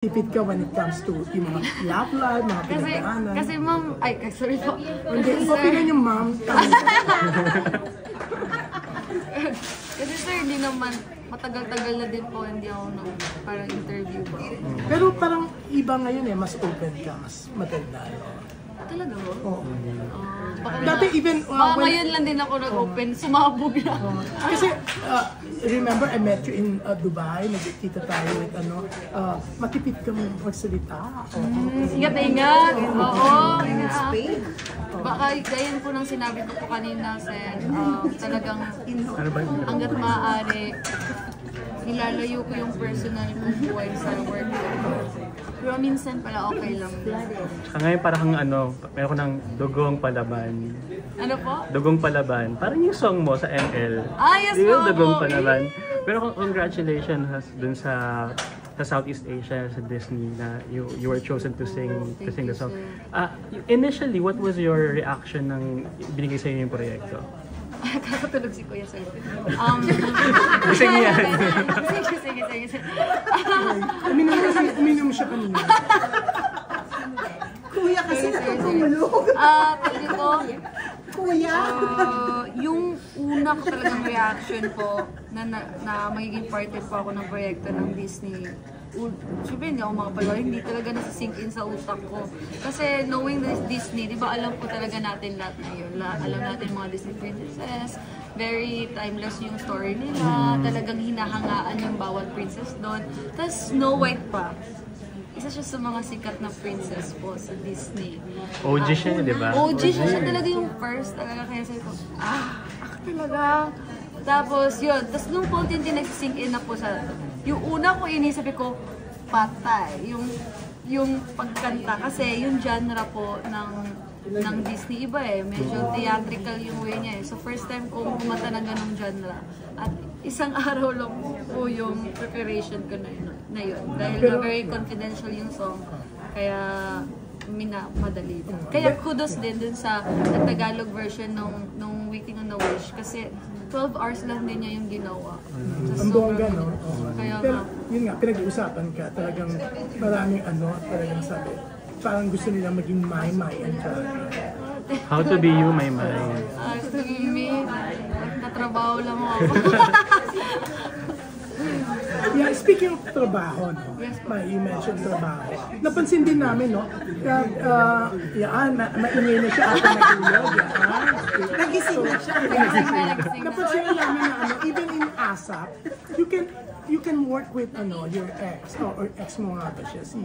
Tipid ka when it comes to yung mga love life, mga pinagdaanan. Kasi ma'am, sorry po. Hindi, opinion yung ma'am. Kasi sir, hindi naman, matagal-tagal na din po, hindi ako parang interview ba. Pero parang iba ngayon mas open ka, mas matanda. Talaga ba? Oo. Dati even... ngayon lang din ako nag-open, sumabog na. Kasi, remember, I met you in Dubai, nagkita tayo with matipid ka magsalita. Ingat-ingat! Oo! Baka gayon po nang sinabi ko po kanina, sir, talagang hanggat maaari, nilalayo ko yung personal kong buhay sa work. Pero minsan pala okay lang. Saka ngayon parang meron ko ng Dugong Palaban. Ano po? Dugong Palaban. Parang yung song mo sa ML. Yes po! po! Dugong Palaban. Pero congratulations dun sa Southeast Asia, sa Disney, na you were chosen to sing the song. Initially, what was your reaction nang binigay sa'yo yung proyekto? Kakatulog si Kuya sir. Gising yan. Sige. Uminom siya kanina. Kuya kasi nakatulog. Pwede ko, Kuya! yung una ko talagang reaction po na magiging part po ako ng proyekto ng Disney. Siyempre hindi ako makapagawa, hindi talaga nasa-sink in sa utak ko. Kasi knowing this Disney, di ba alam po talaga natin lahat na yun. Alam natin mga Disney princesses, very timeless yung story nila, talagang hinahangaan yung bawat princess doon. Tapos Snow White pa. Isa siya sa mga sikat na princess po sa Disney. OG siya, di ba? OG siya talaga yung first talaga. Kaya sabi ko, ako talaga. Tapos yun, tapos nung konti nagsisink in na po sa, yung una ko inisip ko, patay. Yung pagkanta, kasi yung genre po ng Disney iba medyo theatrical yung way niya So first time ko kumanta ng ganong genre. At isang araw lang po yung preparation ko na yun. Dahil very confidential yung song. Kaya madali. Kaya kudos din dun sa Tagalog version nung Waiting on the Wish. Kasi 12 hours lang din niya yung ginawa. Ang bongga, no? Kaya pero yun nga, pinag-uusapan ka. Talagang maraming talagang sabi. Parang gusto nilang maging Maymay and How to be you, Maymay? To be me, natrabaho lang ako. Yeah, speaking of trabaho, no? Yes, You mentioned trabaho. Napansin din namin, no? Maingay na siya ako natulog. Nagising na siya. Napansin din namin na even in ASAP, you can work with your ex, or ex mo nga ba siya, si